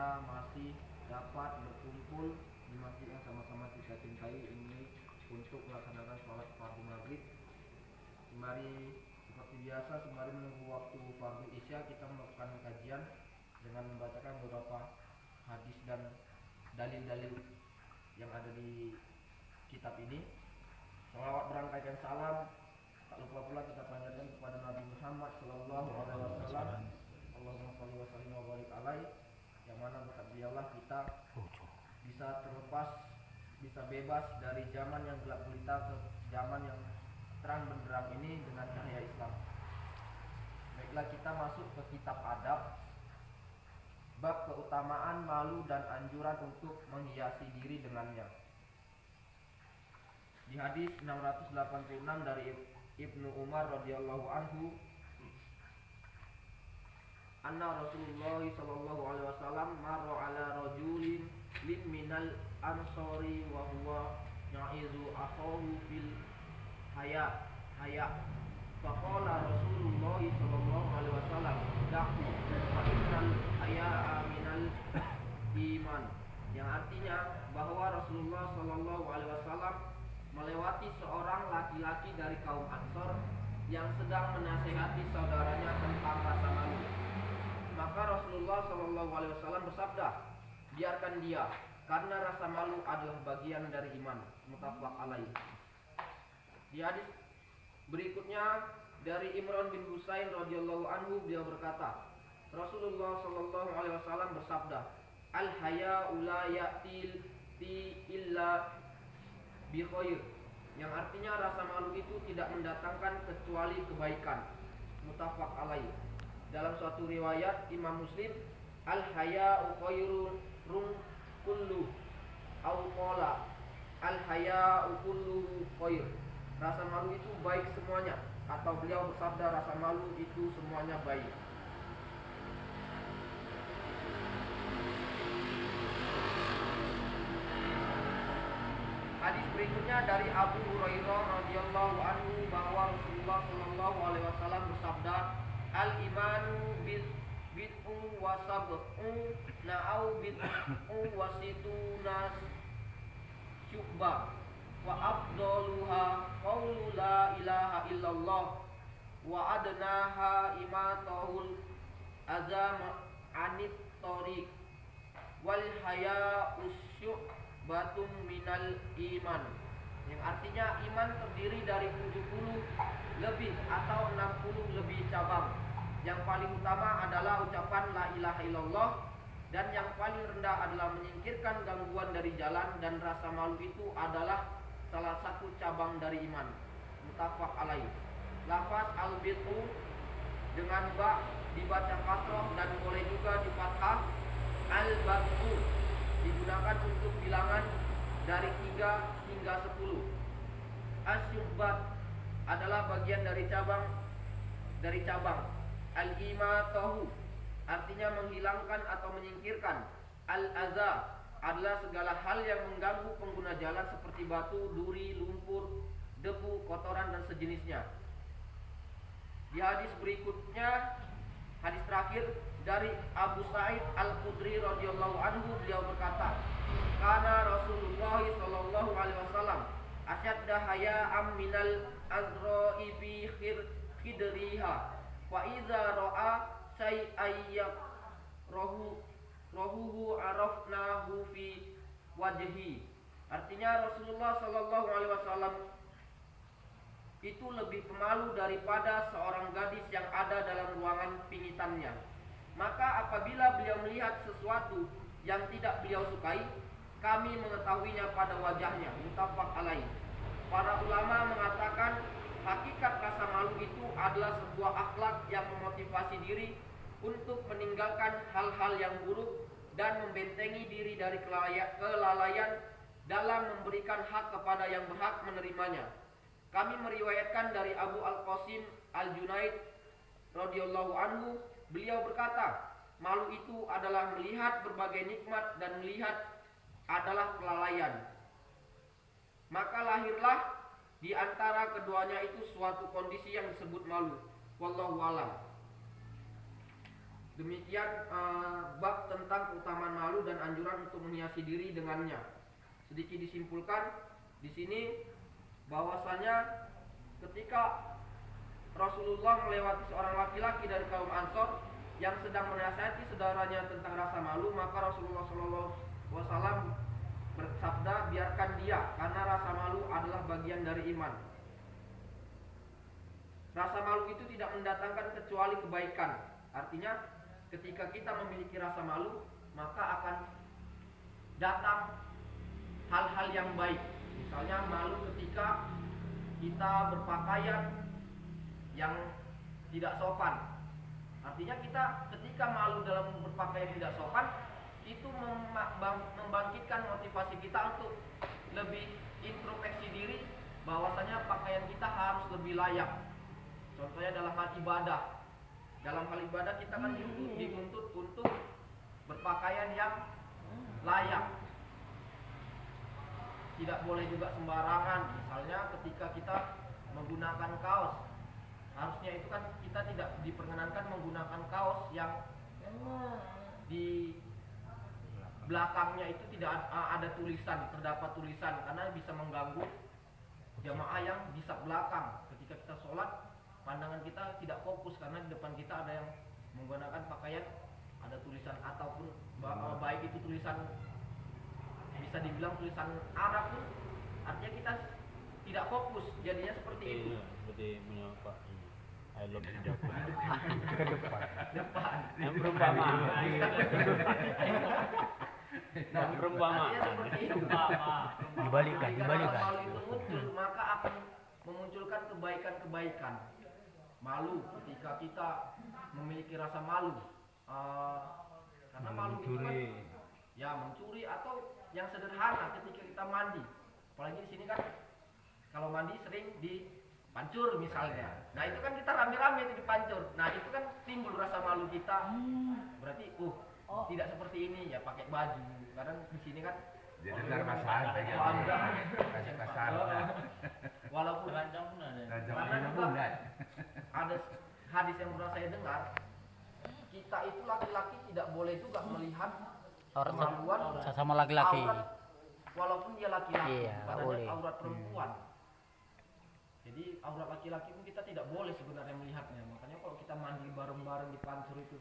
kita masih dapat berkumpul di masjid yang sama-sama kita cintai ini untuk melaksanakan sholat fardu maghrib. Mari seperti biasa, sembari menunggu waktu fardu isya, kita melakukan kajian dengan membacakan beberapa hadis dan dalil-dalil yang ada di kitab ini. Salawat berangkaikan salam tak lupa pula kita panjatkan kepada Nabi Muhammad sallallahu alaihi wasallam. Allahumma shalli wa sallim wa barik alaihi, yang mana berkat dialah kita bisa terlepas, bisa bebas dari zaman yang gelap gulita ke zaman yang terang benderang ini dengan cahaya Islam. Baiklah, kita masuk ke kitab adab, bab keutamaan malu dan anjuran untuk menghiasi diri dengannya. Di hadis 686 dari Ibnu Umar radhiyallahu anhu, anna Rasulullah sallallahu alaihi wasallam marra ala rajulin minal ansori wa huwa ya'izu akhahu fil haya faqala Rasulullah sallallahu alaihi wasallam da'u fa innal haya'a minal iman, yang artinya bahwa Rasulullah sallallahu alaihi wasallam melewati seorang laki-laki dari kaum Ansor yang sedang menasihati saudaranya tentang rasa malu. Maka Rasulullah SAW bersabda, biarkan dia, karena rasa malu adalah bagian dari iman. Muttafaq alaih. Di hadis berikutnya dari Imran bin Husain radhiyallahu anhu, beliau berkata, Rasulullah SAW bersabda, al haya'u la ya'ti illa bi khair, yang artinya rasa malu itu tidak mendatangkan kecuali kebaikan. Muttafaq alaih. Dalam suatu riwayat Imam Muslim, al haya'u khairun kullu au qala al haya'u kulluhu khair, rasa malu itu baik semuanya, atau beliau bersabda rasa malu itu semuanya baik. Hadis berikutnya dari Abu Hurairah radhiyallahu anhu bahwa Rasulullah sallallahu alaihi wasallam bersabda, al-imanu bid'u wa sab'u na'au bid'u wa situna syu'bah wa afdaluha qawlu la ilaha illallah wa adnaha imatahul azam anit tariq wal haya'u syu'batum minal iman, yang artinya iman terdiri dari 70 lebih atau 60 lebih cabang. Yang paling utama adalah ucapan la ilaha illallah, dan yang paling rendah adalah menyingkirkan gangguan dari jalan, dan rasa malu itu adalah salah satu cabang dari iman. Muttafaq alaih. Lafaz al-bid'u dengan ba dibaca kasroh dan boleh juga di fathah. Al-bad'u digunakan untuk bilangan dari 3 hingga 10. Asyubbat adalah bagian dari cabang. Al-imatahu artinya menghilangkan atau menyingkirkan. Al-aza adalah segala hal yang mengganggu pengguna jalan seperti batu, duri, lumpur, debu, kotoran dan sejenisnya. Di hadis berikutnya, hadis terakhir dari Abu Sa'id Al-Khudri radhiyallahu anhu, beliau berkata, kana Rasulullah sallallahu alaihi wasallam asyadda haya'am minal azra'i fi khidriha wa iza ra'a syai'ayyak rohuhu arafnahu fi wajhi. Artinya Rasulullah sallallahu alaihi wasallam itu lebih pemalu daripada seorang gadis yang ada dalam ruangan pingitannya. Maka apabila beliau melihat sesuatu yang tidak beliau sukai, kami mengetahuinya pada wajahnya. Muttafaq alaih. Para ulama mengatakan hakikat rasa malu itu adalah sebuah akhlak yang memotivasi diri untuk meninggalkan hal-hal yang buruk dan membentengi diri dari kelalaian dalam memberikan hak kepada yang berhak menerimanya. Kami meriwayatkan dari Abu Al-Qasim Al-Junaid radhiyallahu anhu, beliau berkata, malu itu adalah melihat berbagai nikmat dan melihat adalah kelalaian. Maka lahirlah di antara keduanya itu suatu kondisi yang disebut malu. Wallahu a'lam. Demikian bab tentang keutamaan malu dan anjuran untuk menghiasi diri dengannya. Sedikit disimpulkan di sini bahwasanya ketika Rasulullah melewati seorang laki-laki dari kaum Ansor yang sedang menasihati saudaranya tentang rasa malu, maka Rasulullah SAW bersabda, biarkan dia, karena rasa malu adalah bagian dari iman. Rasa malu itu tidak mendatangkan kecuali kebaikan. Artinya ketika kita memiliki rasa malu, maka akan datang hal-hal yang baik. Misalnya malu ketika kita berpakaian yang tidak sopan. Artinya kita ketika malu dalam berpakaian tidak sopan, itu membangkitkan motivasi kita untuk lebih introspeksi diri, bahwasanya pakaian kita harus lebih layak. Contohnya dalam hal ibadah. Dalam hal ibadah kita kan dituntut untuk berpakaian yang layak. Tidak boleh juga sembarangan. Misalnya ketika kita menggunakan kaos, harusnya itu kan kita tidak diperkenankan menggunakan kaos yang di belakangnya itu tidak ada tulisan, terdapat tulisan, karena bisa mengganggu jamaah yang di belakang. Ketika kita sholat, pandangan kita tidak fokus karena di depan kita ada yang menggunakan pakaian ada tulisan, ataupun baik itu tulisan bisa dibilang tulisan Arab pun, artinya kita tidak fokus, jadinya seperti itu. Seperti punya Pak I love India Depan. yang perumpamaan. Nah, perumpamaan seperti itu. Dibalikan. Kalau itu muncul, maka akan memunculkan kebaikan-kebaikan. Malu ketika kita memiliki rasa malu, karena malu itu kan ya mencuri, atau yang sederhana ketika kita mandi. Apalagi di sini kan kalau mandi sering dipancur misalnya. Nah itu kan kita rame-rame itu dipancur. Nah itu kan timbul rasa malu kita. Berarti tidak seperti ini ya pakai baju. Kadang di sini kan dengar masalah aja. Kasih kasar. Walaupun Rancang pun ada. ada hadis yang pernah saya dengar, kita itu laki-laki tidak boleh juga melihat kemaluan sama laki-laki. aurat, walaupun dia laki-laki, Iya, padahal boleh. aurat perempuan. Jadi aurat laki-laki pun kita tidak boleh sebenarnya melihatnya. Makanya kalau kita mandi bareng-bareng di pancur itu